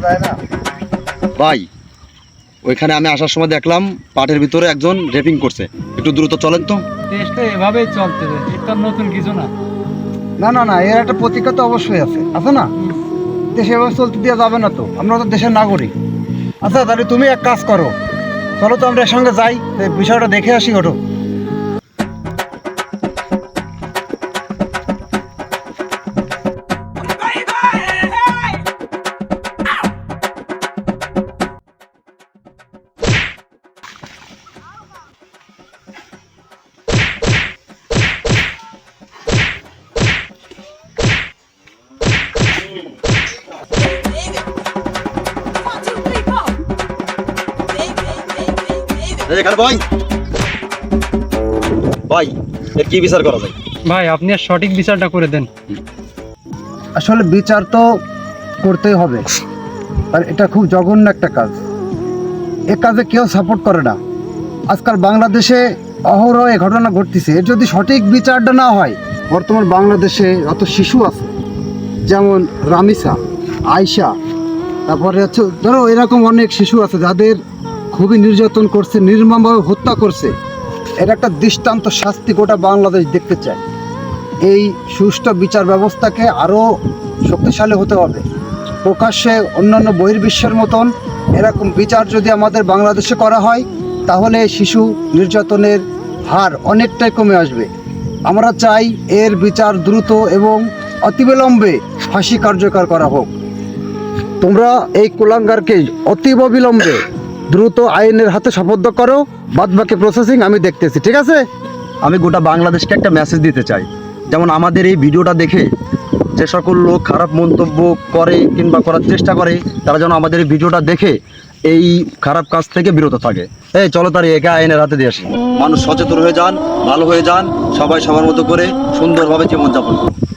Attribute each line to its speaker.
Speaker 1: যায় না
Speaker 2: ভাই, ওইখানে আমি আসার সময় দেখলাম পাটের ভিতরে একজন রেপিং করছে। একটু দ্রুত চলেন তো।
Speaker 3: দেশটা এভাবেই চলতেছে, এটা নতুন কিছু না।
Speaker 1: না না না, এর একটা প্রতিজ্ঞা তো অবশ্যই আছে না? দেশে এভাবে চলতে দেওয়া যাবে না তো, আমরা তো দেশের নাগরিক। আচ্ছা তাহলে তুমি এক কাজ করো, চলো তো আমরা এর সঙ্গে যাই, এই বিষয়টা দেখে আসি। ওঠো।
Speaker 2: এখানে ভাই, ভাই এর কি বিচার করা যায়?
Speaker 3: ভাই আপনি আর সঠিক বিচারটা করে দেন।
Speaker 1: আসলে বিচার তো করতেই হবে, আর এটা খুব জঘন্য একটা কাজ। এ কাজে কেউ সাপোর্ট করে না। আজকাল বাংলাদেশে অহরহ এ ঘটনা ঘটতেছে। এর যদি সঠিক বিচারটা না হয়, বর্তমান বাংলাদেশে যত শিশু আছে, যেমন রামিসা, আয়শা, তারপরে হচ্ছে ধরো এরকম অনেক শিশু আছে যাদের খুবই নির্যাতন করছে, নির্মমভাবে হত্যা করছে। এর একটা দৃষ্টান্ত শাস্তি গোটা বাংলাদেশ দেখতে চায়। এই সুষ্ঠু বিচার ব্যবস্থাকে আরও শক্তিশালী হতে হবে। প্রকাশ্যে অন্যান্য বহির্বিশ্বের মতন এরকম বিচার যদি আমাদের বাংলাদেশে করা হয়, তাহলে শিশু নির্যাতনের হার অনেকটাই কমে আসবে। আমরা চাই এর বিচার দ্রুত এবং অতিবিলম্বে ফাঁসি কার্যকর করা হোক। তোমরা এই কুলাঙ্গারকে অতিবিলম্বে দ্রুত আইনের হাতে সোপর্দ করো। বাদবাকি প্রসেসিং আমি দেখতেছি, ঠিক আছে?
Speaker 2: আমি গোটা বাংলাদেশকে একটা মেসেজ দিতে চাই, যেমন আমাদের এই ভিডিওটা দেখে যে সকল লোক খারাপ মন্তব্য করে কিংবা করার চেষ্টা করে, তারা যেন আমাদের এই ভিডিওটা দেখে এই খারাপ কাজ থেকে বিরত থাকে। এই চলো তার একা আইনের হাতে দিয়ে আসি। মানুষ সচেতন হয়ে যান, ভালো হয়ে যান, সবাই সবার মতো করে সুন্দরভাবে জীবনযাপন করুন।